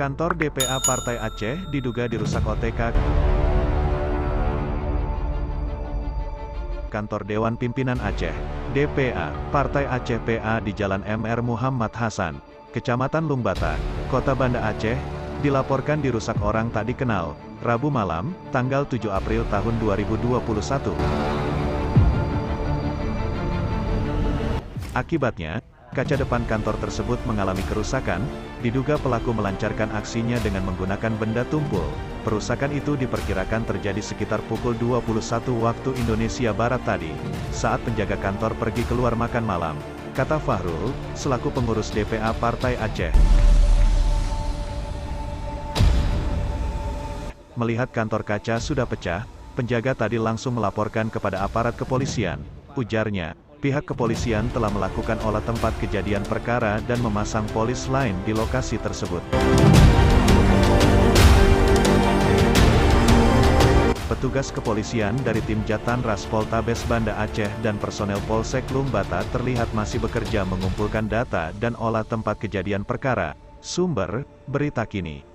Kantor DPA Partai Aceh diduga dirusak OTK. Kantor Dewan Pimpinan Aceh, DPA, Partai Aceh PA di Jalan Mr. Muhammad Hasan, Kecamatan Lumbata, Kota Banda Aceh, dilaporkan dirusak orang tak dikenal, Rabu malam, tanggal 7 April tahun 2021. Akibatnya, kaca depan kantor tersebut mengalami kerusakan, diduga pelaku melancarkan aksinya dengan menggunakan benda tumpul. Perusakan itu diperkirakan terjadi sekitar pukul 21 waktu Indonesia Barat tadi, saat penjaga kantor pergi keluar makan malam, kata Fahrul, selaku pengurus DPA Partai Aceh. Melihat kantor kaca sudah pecah, penjaga tadi langsung melaporkan kepada aparat kepolisian. Ujarnya, pihak kepolisian telah melakukan olah tempat kejadian perkara dan memasang polis lain di lokasi tersebut. Petugas kepolisian dari tim Jatanras Poltabes Banda Aceh dan personel Polsek Lumbata terlihat masih bekerja mengumpulkan data dan olah tempat kejadian perkara. Sumber, Berita Kini.